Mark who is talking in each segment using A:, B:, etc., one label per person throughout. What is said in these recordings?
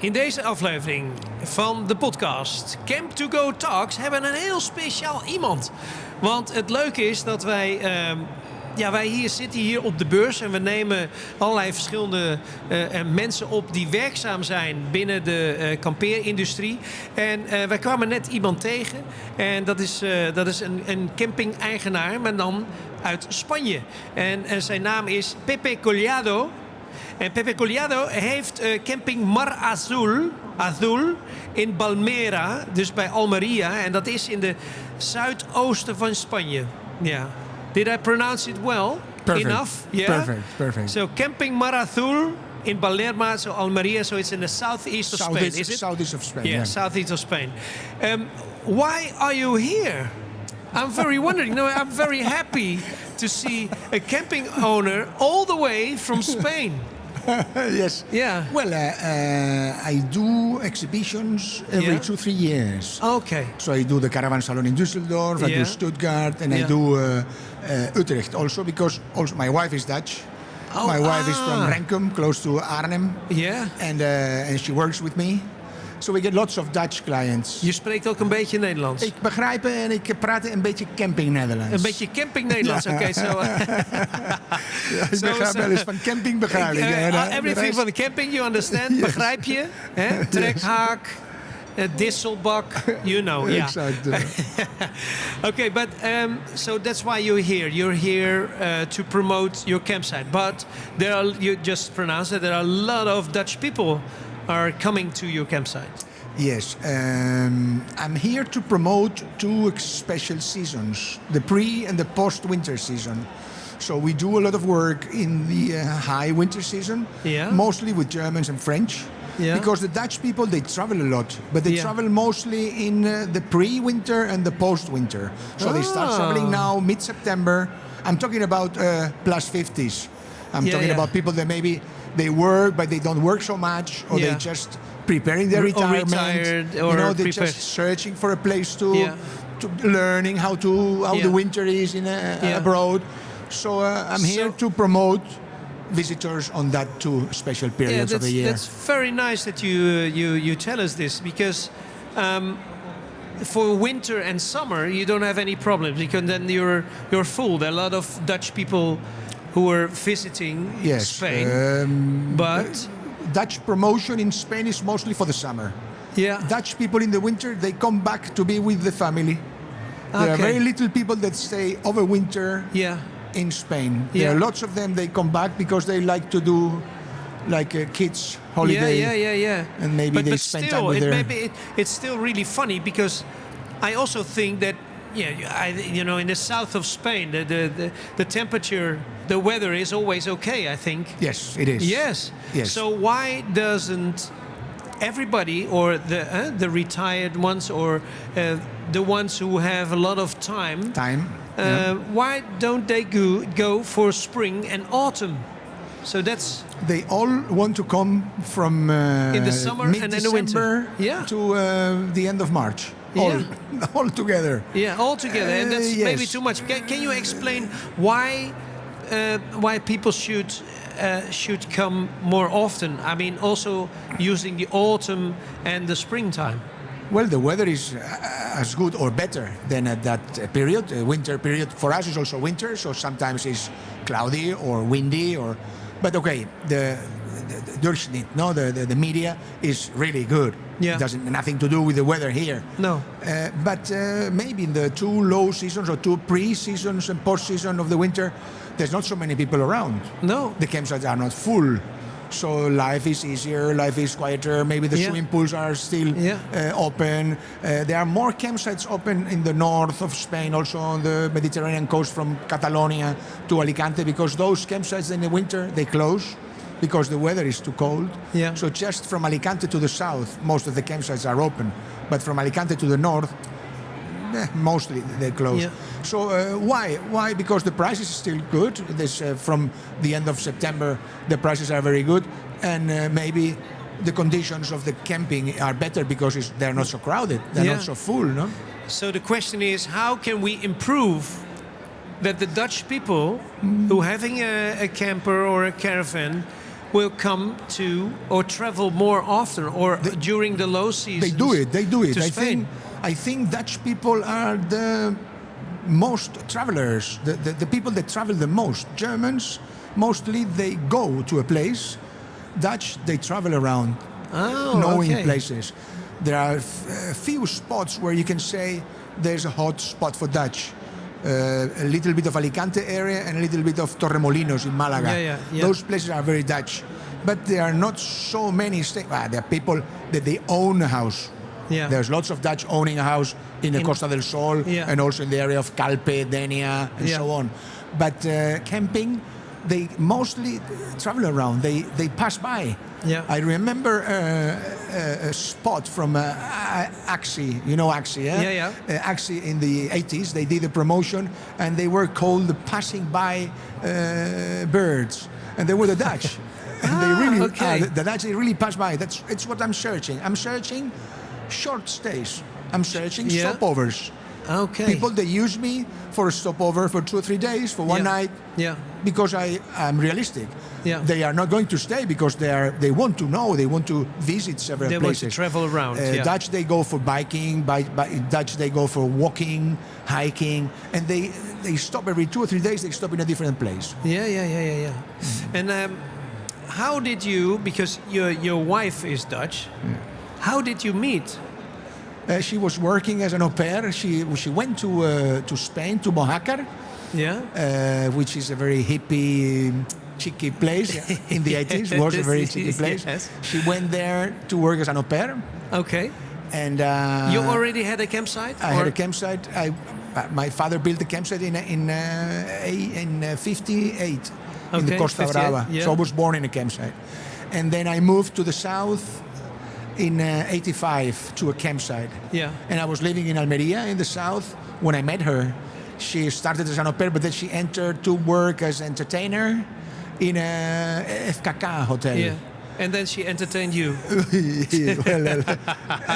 A: In deze aflevering van de podcast Camp to Go Talks hebben we een heel speciaal iemand. Want het leuke is dat wij zitten hier op de beurs en we nemen allerlei verschillende mensen op die werkzaam zijn binnen de kampeerindustrie. En wij kwamen net iemand tegen en dat is een camping-eigenaar, maar dan uit Spanje. En zijn naam is Jose Collado. En Jose Collado heeft Camping Mar Azul in Palmera, dus bij Almeria. En dat is in de zuidoosten van Spanje. Ja. Did I pronounce it well?
B: Perfect.
A: Enough? Yeah?
B: Perfect.
A: So Camping Mar Azul in Palermo, so Almeria, so it's in the southeast of Spain, is it?
B: Southeast of Spain,
A: Yeah, southeast of Spain. Why are you here? I'm very wondering. No, I'm very happy to see a camping owner all the way from Spain.
B: Yes.
A: Yeah.
B: Well, I do exhibitions every 2-3 years.
A: Okay.
B: So I do the Caravan Salon in Düsseldorf, I do Stuttgart, and I do Utrecht also, because also my wife is Dutch.
A: Oh,
B: my wife is from Renkum, close to Arnhem.
A: Yeah.
B: And she works with me. So we get lots of Dutch clients.
A: Je spreekt ook een beetje Nederlands.
B: Ik begrijp en ik praat een beetje camping Nederlands.
A: Een beetje camping Nederlands, oké.
B: Ik begrijp wel eens van camping, begrijp ik.
A: Everything van de camping, you understand,
B: Yes.
A: begrijp je? Hè? Trekhaak, disselbak, you know. Yeah.
B: Exact.
A: Okay, but so that's why you're here. You're here to promote your campsite. But you just pronounced it, there are a lot of Dutch people are coming to your campsite.
B: Yes, I'm here to promote 2 special seasons, the pre and the post-winter season. So we do a lot of work in the high winter season, mostly with Germans and French, because the Dutch people, they travel a lot, but they travel mostly in the pre-winter and the post-winter. So they start traveling now, mid-September. I'm talking about plus 50s. I'm talking about people that maybe they work, but they don't work so much, or they just preparing their retirement.
A: Or
B: they're just searching for a place to learning how the winter is in abroad. So I'm here to promote visitors on that 2 special periods of the year.
A: That's very nice that you tell us this, because for winter and summer you don't have any problems, because then you're full. There are a lot of Dutch people who are visiting Spain, but
B: Dutch promotion in Spain is mostly for the summer.
A: Yeah.
B: Dutch people in the winter, they come back to be with the family. There are very little people that stay over winter in Spain. There are lots of them, they come back because they like to do like a kids holiday.
A: Yeah.
B: And maybe they spend time with
A: it's still really funny, because I also think that in the south of Spain, the temperature, the weather is always okay, I think.
B: Yes, it is.
A: Yes. So why doesn't everybody, or the retired ones, or the ones who have a lot of time, why don't they go for spring and autumn? So
B: they all want to come from
A: in the summer and in the winter
B: to the end of March. All together.
A: Yeah, all together, and that's maybe too much. Can you explain why people should come more often? I mean, also using the autumn and the springtime.
B: Well, the weather is as good or better than at that period. The winter period for us is also winter, so sometimes it's cloudy or windy, but okay, the media is really good. It doesn't nothing to do with the weather here.
A: No.
B: But maybe in the 2 low seasons or 2 pre-seasons and post-season of the winter, there's not so many people around.
A: No.
B: The campsites are not full. So life is easier, life is quieter. Maybe the swimming pools are still open. There are more campsites open in the north of Spain, also on the Mediterranean coast from Catalonia to Alicante, because those campsites in the winter, they close because the weather is too cold. Yeah. So just from Alicante to the south, most of the campsites are open. But from Alicante to the north, mostly they close. Yeah. So why? Why? Because the price is still good. From the end of September, the prices are very good. And maybe the conditions of the camping are better because they're not so crowded. They're not so full, no?
A: So the question is, how can we improve that the Dutch people who having a camper or a caravan will come to or travel more often or during the low season.
B: They do it.
A: To Spain.
B: I think Dutch people are the most travelers, the people that travel the most. Germans, mostly they go to a place. Dutch, they travel around, knowing places. There are a few spots where you can say there's a hot spot for Dutch. A little bit of Alicante area and a little bit of Torremolinos in Malaga.
A: Yeah.
B: Those places are very Dutch. But there are not so many there are people that they own a house.
A: Yeah.
B: There's lots of Dutch owning a house in the Costa del Sol and also in the area of Calpe, Denia, and so on. But camping, they mostly travel around. They pass by.
A: Yeah.
B: I remember a spot from Axie. You know Axie, yeah? Axie in the 80s, they did a promotion and they were called the passing by birds. And they were the Dutch. And they really, the Dutch, they really pass by. It's what I'm searching. I'm searching short stays. I'm searching stopovers.
A: Okay.
B: People that use me for a stopover for 2 or 3 days, for one night. Yeah. Because I'm realistic. Yeah. They are not going to stay because they want to know. They want to visit several places.
A: They want to travel around.
B: Dutch, they go for biking. Dutch, they go for walking, hiking, and they stop every 2 or 3 days. They stop in a different place.
A: Yeah. And how did you? Because your wife is Dutch. Yeah. How did you meet?
B: She was working as an au pair. She went to Spain, to Mojácar, which is a very hippie, cheeky place in the 80s. Was a very cheeky place. Yes. She went there to work as an au pair.
A: Okay.
B: And
A: you already had a campsite?
B: I had a campsite. My father built a campsite in 58 in the Costa Brava. Yeah. So I was born in a campsite. And then I moved to the south in 85 to a campsite. Yeah. And I was living in Almeria in the south when I met her. She started as an au pair, but then she entered to work as entertainer in a FKK hotel. Yeah.
A: And then she entertained you.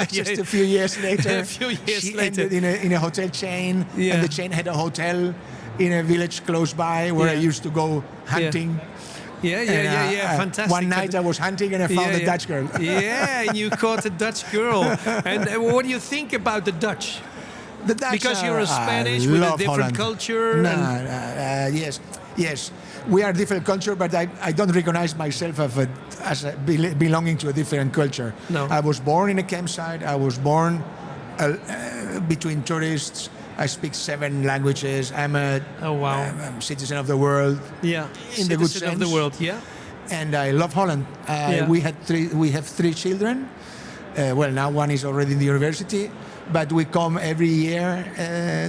B: Just a few years later. She ended in a hotel chain, and the chain had a hotel in a village close by where I used to go hunting. Yeah. Fantastic. One night I was hunting and I found a Dutch girl.
A: And you caught a Dutch girl. And what do you think about the Dutch?
B: The Dutch,
A: because you're a Spanish with a different culture.
B: Yes. We are a different culture, but I don't recognize myself as belonging to a different culture. No. I was born in a campsite. I was born between tourists. I speak 7 languages. I'm a citizen of the world. Yeah, in the good sense. Of the world. Yeah, and I love Holland. We have 3 children. Now one is already in the university, but we come every year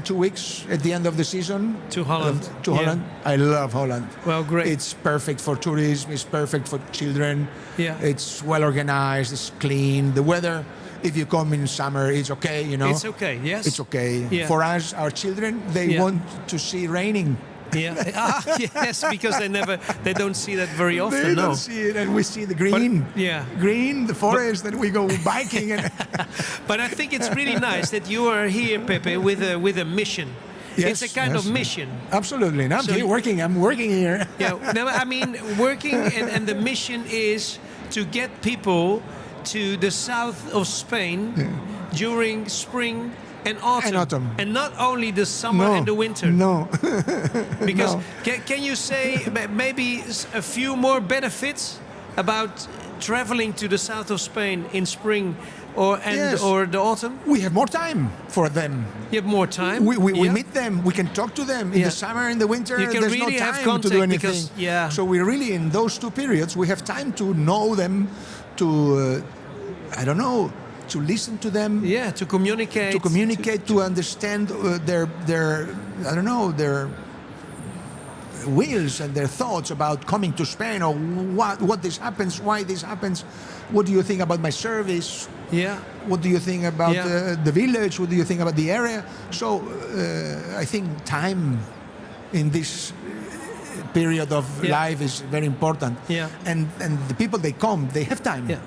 B: 2 weeks at the end of the season
A: to Holland.
B: Holland. I love Holland.
A: Well, great.
B: It's perfect for tourism. It's perfect for children. Yeah, it's well organized. It's clean. The weather. If you come in summer, it's okay, you know.
A: It's okay, yes.
B: It's okay. Yeah. For us, our children, they want to see raining.
A: Yeah. Yes, because they don't see that very often.
B: They don't see it, and we see the green. Green, the forest, and we go biking.
A: But I think it's really nice that you are here, Pepe, with a mission. Yes, it's a kind of mission.
B: Absolutely. I'm working. I'm working here.
A: I mean, working, and the mission is to get people to the south of Spain during spring and autumn. And not only the summer and the winter.
B: No.
A: Because can you say maybe a few more benefits about traveling to the south of Spain in spring or the autumn?
B: We have more time for them.
A: You have more time?
B: We meet them. We can talk to them. In the summer, in the winter,
A: you can
B: there's
A: really
B: no time
A: have contact
B: to do anything. So we really, in those 2 periods, we have time to know them, to to listen to them. Yeah, to communicate. To understand their wills and their thoughts about coming to Spain, or what this happens, why this happens. What do you think about my service? Yeah. What do you think about the village? What do you think about the area? So I think time in this period of life is very important. Yeah. And the people, they come, they have time. Yeah.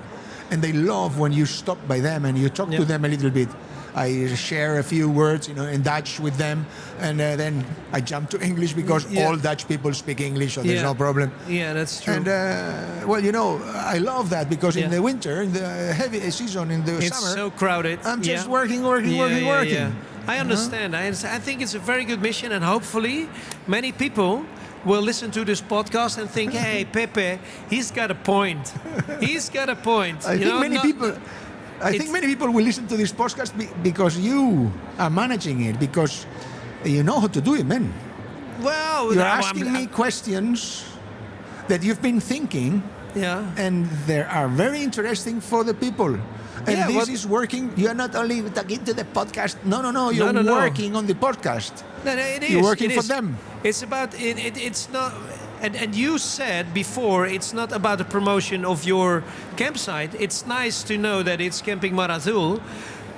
B: And they love when you stop by them and you talk to them a little bit. I share a few words, in Dutch with them, and then I jump to English because all Dutch people speak English, so there's no problem.
A: Yeah, that's true.
B: And I love that because in the winter, in the heavy season, in the summer,
A: it's so crowded.
B: I'm just working.
A: Yeah. I understand. I think it's a very good mission, and hopefully many people will listen to this podcast and think, hey, Pepe, he's got a point. He's got a point.
B: I think many people will listen to this podcast because you are managing it, because you know how to do it, man.
A: Well,
B: you're asking me questions that you've been thinking, and they are very interesting for the people. And this is working. You're not only talking to the podcast. No. You're working on the podcast.
A: No, it is.
B: You're working for them.
A: It's about it. It's not. And you said before, it's not about the promotion of your campsite. It's nice to know that it's Camping Mar Azul,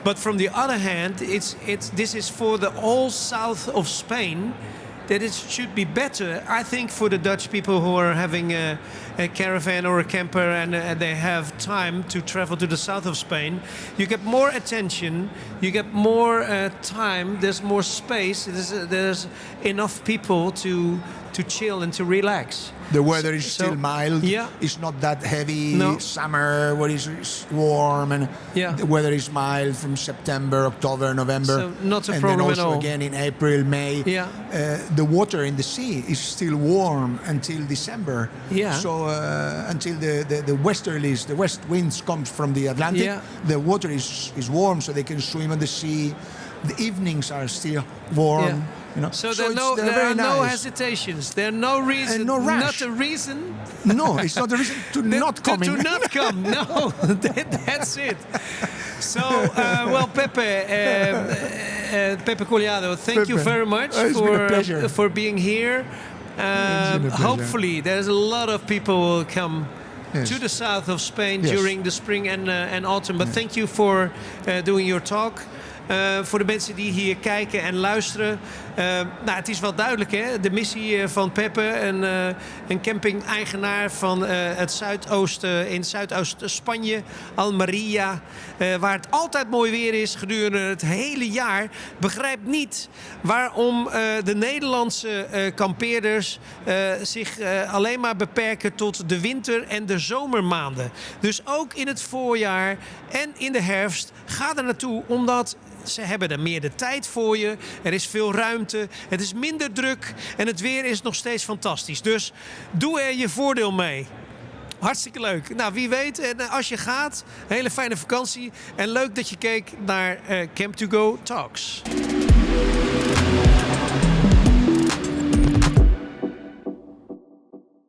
A: but from the other hand, this is for the whole south of Spain. That it should be better, I think, for the Dutch people who are having a caravan or a camper and they have time to travel to the south of Spain. You get more attention, you get more time, there's more space, there's enough people to chill and to relax.
B: The weather is still mild. Yeah. It's not that heavy summer where it's warm, and the weather is mild from September, October, November.
A: So not a problem at all.
B: And then also again in April, May.
A: Yeah.
B: The water in the sea is still warm until December.
A: Yeah.
B: So until the westerlies, the west winds come from the Atlantic, the water is warm, so they can swim on the sea. The evenings are still warm.
A: Yeah. So there are no hesitations. There are no reason.
B: No rush.
A: Not a reason.
B: No, it's not a reason to not come.
A: To not come. No, that's it. So, Pepe Collado, thank you very much for being here. Hopefully, there's a lot of people who will come to the south of Spain during the spring and autumn. But thank you for doing your talk. Voor de mensen die hier kijken en luisteren. Het is wel duidelijk, hè? De missie van Pepe, een camping-eigenaar van het zuidoosten in zuidoosten Spanje, Almeria, waar het altijd mooi weer is gedurende het hele jaar, begrijpt niet waarom de Nederlandse kampeerders zich alleen maar beperken tot de winter- en de zomermaanden. Dus ook in het voorjaar en in de herfst, ga er naartoe, omdat ze hebben er meer de tijd voor je. Er is veel ruimte. Het is minder druk. En het weer is nog steeds fantastisch. Dus doe er je voordeel mee. Hartstikke leuk. Nou, wie weet. En als je gaat, een hele fijne vakantie. En leuk dat je keek naar Camp to Go Talks.